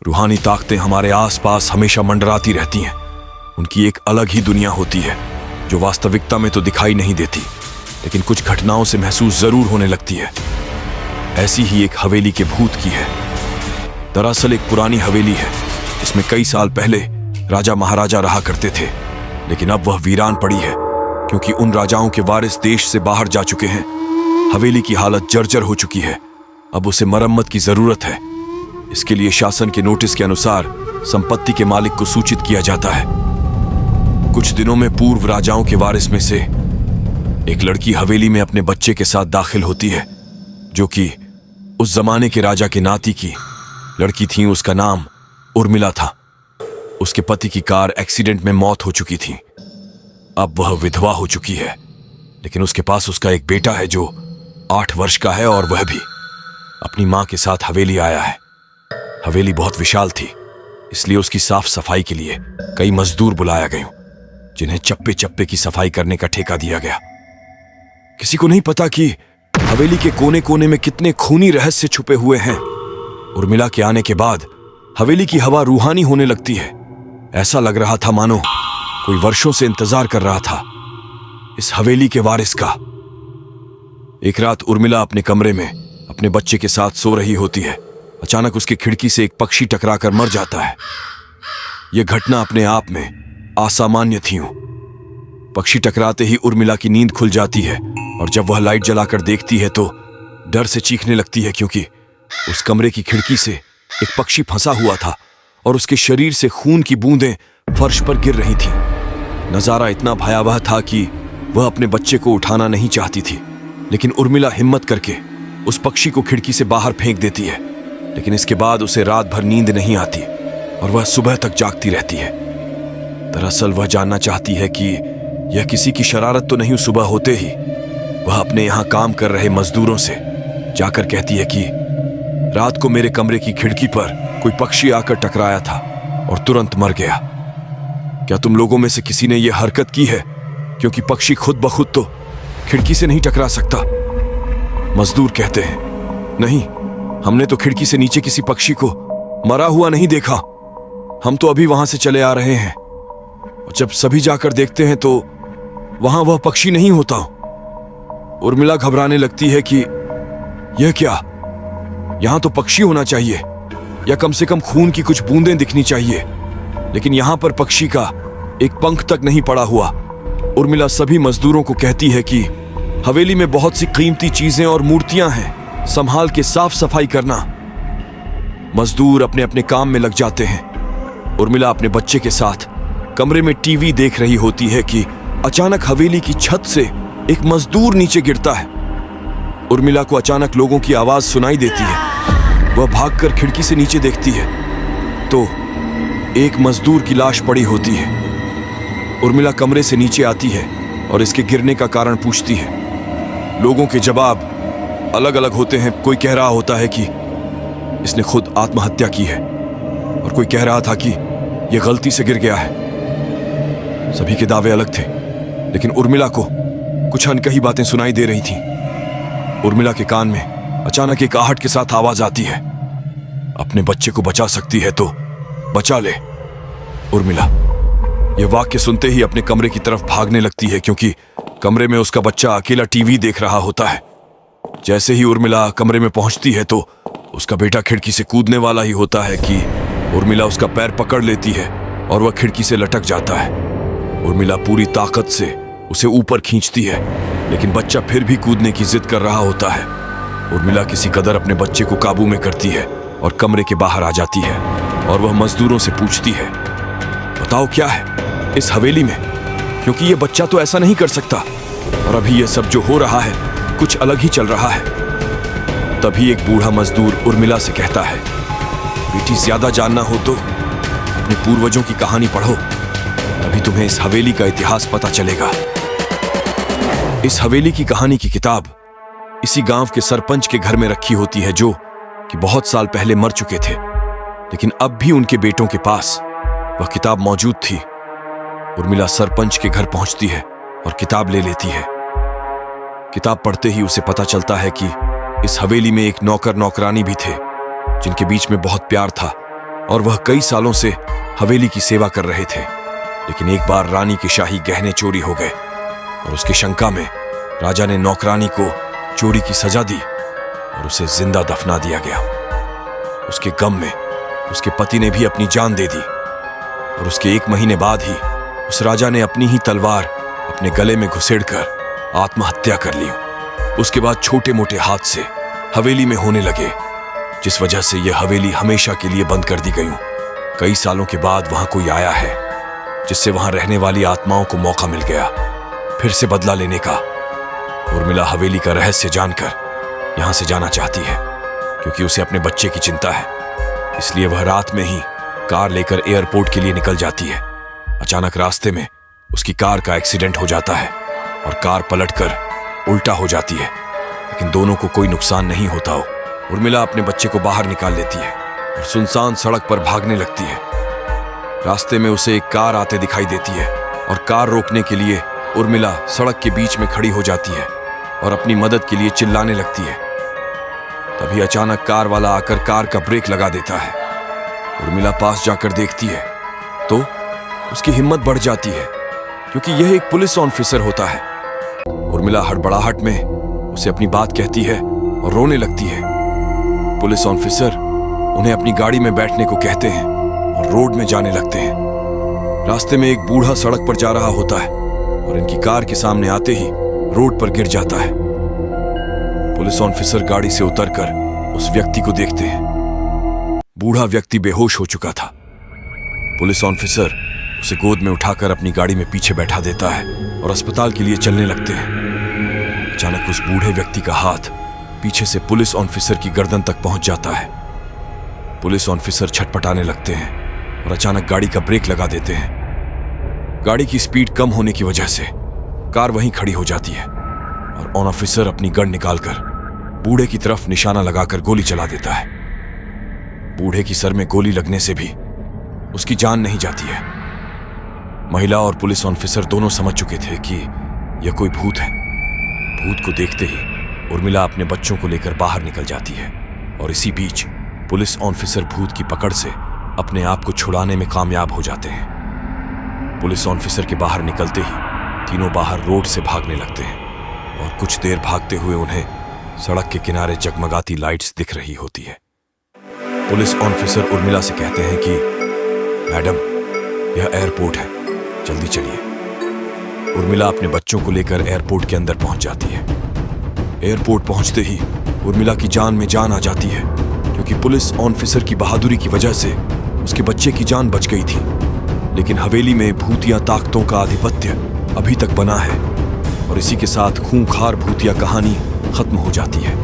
रूहानी ताकतें हमारे आसपास हमेशा मंडराती रहती हैं। उनकी एक अलग ही दुनिया होती है जो वास्तविकता में तो दिखाई नहीं देती, लेकिन कुछ घटनाओं से महसूस जरूर होने लगती है। ऐसी ही एक हवेली के भूत की है। दरअसल एक पुरानी हवेली है जिसमें कई साल पहले राजा महाराजा रहा करते थे, लेकिन अब वह वीरान पड़ी है क्योंकि उन राजाओं के वारिस देश से बाहर जा चुके हैं। हवेली की हालत जर्जर हो चुकी है। अब उसे मरम्मत की जरूरत है। इसके लिए शासन के नोटिस के अनुसार संपत्ति के मालिक को सूचित किया जाता है। कुछ दिनों में पूर्व राजाओं के वारिस में से एक लड़की हवेली में अपने बच्चे के साथ दाखिल होती है, जो कि उस जमाने के राजा के नाती की लड़की थी। उसका नाम उर्मिला था। उसके पति की कार एक्सीडेंट में मौत हो चुकी थी। अब वह विधवा हो चुकी है, लेकिन उसके पास उसका एक बेटा है जो 8 वर्ष का है और वह भी अपनी मां के साथ हवेली आया है। हवेली बहुत विशाल थी, इसलिए उसकी साफ सफाई के लिए कई मजदूर बुलाया गए, जिन्हें चप्पे चप्पे की सफाई करने का ठेका दिया गया। किसी को नहीं पता कि हवेली के कोने कोने में कितने खूनी रहस्य छुपे हुए हैं। उर्मिला के आने के बाद हवेली की हवा रूहानी होने लगती है। ऐसा लग रहा था मानो कोई वर्षों से इंतजार कर रहा था इस हवेली के वारिस का। एक रात उर्मिला अपने कमरे में अपने बच्चे के साथ सो रही होती है। अचानक उसकी खिड़की से एक पक्षी टकराकर मर जाता है। यह घटना अपने आप में असामान्य थी। पक्षी टकराते ही उर्मिला की नींद खुल जाती है और जब वह लाइट जलाकर देखती है तो डर से चीखने लगती है, क्योंकि उस कमरे की खिड़की से एक पक्षी फंसा हुआ था और उसके शरीर से खून की बूंदें फर्श पर गिर रही थीं। नजारा इतना भयावह था कि वह अपने बच्चे को उठाना नहीं चाहती थी, लेकिन उर्मिला हिम्मत करके उस पक्षी को खिड़की से बाहर फेंक देती है। लेकिन इसके बाद उसे रात भर नींद नहीं आती और वह सुबह तक जागती रहती है। दरअसल वह जानना चाहती है कि यह किसी की शरारत तो नहीं। सुबह होते ही वह अपने यहाँ काम कर रहे मजदूरों से जाकर कहती है कि रात को मेरे कमरे की खिड़की पर कोई पक्षी आकर टकराया था और तुरंत मर गया। क्या तुम लोगों में से किसी ने यह हरकत की है? क्योंकि पक्षी खुद ब खुद तो खिड़की से नहीं टकरा सकता। मजदूर कहते हैं, नहीं, हमने तो खिड़की से नीचे किसी पक्षी को मरा हुआ नहीं देखा। हम तो अभी वहां से चले आ रहे हैं और जब सभी जाकर देखते हैं तो वहां वह पक्षी नहीं होता। उर्मिला घबराने लगती है कि यह क्या, यहां तो पक्षी होना चाहिए या कम से कम खून की कुछ बूंदें दिखनी चाहिए, लेकिन यहां पर पक्षी का एक पंख तक नहीं पड़ा हुआ। उर्मिला सभी मजदूरों को कहती है कि हवेली में बहुत सी कीमती चीजें और मूर्तियां हैं, संभाल के साफ सफाई करना। मजदूर अपने अपने काम में लग जाते हैं। उर्मिला अपने बच्चे के साथ कमरे में टीवी देख रही होती है कि अचानक हवेली की छत से एक मजदूर नीचे गिरता है। उर्मिला को अचानक लोगों की आवाज सुनाई देती है। वह भागकर खिड़की से नीचे देखती है तो एक मजदूर की लाश पड़ी होती है। उर्मिला कमरे से नीचे आती है और इसके गिरने का कारण पूछती है। लोगों के जवाब अलग अलग होते हैं। कोई कह रहा होता है कि इसने खुद आत्महत्या की है और कोई कह रहा था कि यह गलती से गिर गया है। सभी के दावे अलग थे, लेकिन उर्मिला को कुछ अनकही बातें सुनाई दे रही थीं। उर्मिला के कान में अचानक एक आहट के साथ आवाज आती है, अपने बच्चे को बचा सकती है तो बचा ले। उर्मिला यह वाक्य सुनते ही अपने कमरे की तरफ भागने लगती है, क्योंकि कमरे में उसका बच्चा अकेला टीवी देख रहा होता है। जैसे ही उर्मिला कमरे में पहुंचती है तो उसका बेटा खिड़की से कूदने वाला ही होता है कि उर्मिला उसका पैर पकड़ लेती है और वह खिड़की से लटक जाता है। उर्मिला पूरी ताकत से उसे ऊपर खींचती है, लेकिन बच्चा फिर भी कूदने की जिद कर रहा होता है। उर्मिला किसी कदर अपने बच्चे को काबू में करती है और कमरे के बाहर आ जाती है और वह मजदूरों से पूछती है, बताओ क्या है इस हवेली में, क्योंकि यह बच्चा तो ऐसा नहीं कर सकता और अभी यह सब जो हो रहा है कुछ अलग ही चल रहा है। तभी एक बूढ़ा मजदूर उर्मिला से कहता है, बेटी ज्यादा जानना हो तो अपने पूर्वजों की कहानी पढ़ो, तभी तुम्हें इस हवेली का इतिहास पता चलेगा। इस हवेली की कहानी की किताब इसी गांव के सरपंच के घर में रखी होती है, जो कि बहुत साल पहले मर चुके थे, लेकिन अब भी उनके बेटों के पास वह किताब मौजूद थी। उर्मिला सरपंच के घर पहुंचती है और किताब ले लेती है। किताब पढ़ते ही उसे पता चलता है कि इस हवेली में एक नौकर नौकरानी भी थे, जिनके बीच में बहुत प्यार था, और वह कई सालों से हवेली की सेवा कर रहे थे। लेकिन एक बार रानी के शाही गहने चोरी हो गए और उसकी शंका में राजा ने नौकरानी को चोरी की सजा दी और उसे जिंदा दफना दिया गया। उसके गम में उसके पति ने भी अपनी जान दे दी और उसके 1 महीने बाद ही उस राजा ने अपनी ही तलवार अपने गले में घुसेड़कर आत्महत्या कर ली। उसके बाद छोटे मोटे हादसे हवेली में होने लगे, जिस वजह से यह हवेली हमेशा के लिए बंद कर दी गई। कई सालों के बाद वहां कोई आया है, जिससे वहां रहने वाली आत्माओं को मौका मिल गया फिर से बदला लेने का। उर्मिला हवेली का रहस्य जानकर यहां से जाना चाहती है, क्योंकि उसे अपने बच्चे की चिंता है। इसलिए वह रात में ही कार लेकर एयरपोर्ट के लिए निकल जाती है। अचानक रास्ते में उसकी कार का एक्सीडेंट हो जाता है और कार पलटकर उल्टा हो जाती है, लेकिन दोनों को कोई नुकसान नहीं होता हो। उर्मिला अपने बच्चे को बाहर निकाल लेती है और सुनसान सड़क पर भागने लगती है। रास्ते में उसे एक कार आते दिखाई देती है और कार रोकने के लिए उर्मिला सड़क के बीच में खड़ी हो जाती है और अपनी मदद के लिए चिल्लाने लगती है। तभी अचानक कार वाला आकर कार का ब्रेक लगा देता है। उर्मिला पास जाकर देखती है तो उसकी हिम्मत बढ़ जाती है, क्योंकि यह एक पुलिस ऑफिसर होता है। उर्मिला हड़बड़ाहट में उसे अपनी बात कहती है और रोने लगती है। पुलिस ऑफिसर उन्हें अपनी गाड़ी में बैठने को कहते हैं और रोड में जाने लगते हैं। रास्ते में एक बूढ़ा सड़क पर जा रहा होता है और इनकी कार के सामने आते ही रोड पर गिर जाता है। पुलिस ऑफिसर गाड़ी से उतरकर उस व्यक्ति को देखते हैं। बूढ़ा व्यक्ति बेहोश हो चुका था। पुलिस ऑफिसर उसे गोद में उठाकर अपनी गाड़ी में पीछे बैठा देता है और अस्पताल के लिए चलने लगते हैं। अचानक उस बूढ़े व्यक्ति का हाथ पीछे से पुलिस ऑफिसर की गर्दन तक पहुंच जाता है। पुलिस ऑफिसर छटपटाने लगते हैं और अचानक गाड़ी का ब्रेक लगा देते हैं। गाड़ी की स्पीड कम होने की वजह से कार वहीं खड़ी हो जाती है और ऑन ऑफिसर अपनी गन निकालकर बूढ़े की तरफ निशाना लगाकर गोली चला देता है। बूढ़े की सर में गोली लगने से भी उसकी जान नहीं जाती है। महिला और पुलिस ऑफिसर दोनों समझ चुके थे कि यह कोई भूत है। भूत को देखते ही उर्मिला अपने बच्चों को लेकर बाहर निकल जाती है और इसी बीच पुलिस ऑफिसर भूत की पकड़ से अपने आप को छुड़ाने में कामयाब हो जाते हैं। पुलिस ऑफिसर के बाहर निकलते ही तीनों बाहर रोड से भागने लगते हैं और कुछ देर भागते हुए उन्हें सड़क के किनारे जगमगाती लाइट्स दिख रही होती है। पुलिस ऑफिसर उर्मिला से कहते हैं कि मैडम, यह एयरपोर्ट है, जल्दी चलिए। उर्मिला अपने बच्चों को लेकर एयरपोर्ट के अंदर पहुंच जाती है। एयरपोर्ट पहुंचते ही उर्मिला की जान में जान आ जाती है, क्योंकि पुलिस ऑफिसर की बहादुरी की वजह से उसके बच्चे की जान बच गई थी। लेकिन हवेली में भूतिया ताकतों का आधिपत्य अभी तक बना है और इसी के साथ खूंखार भूतिया कहानी खत्म हो जाती है।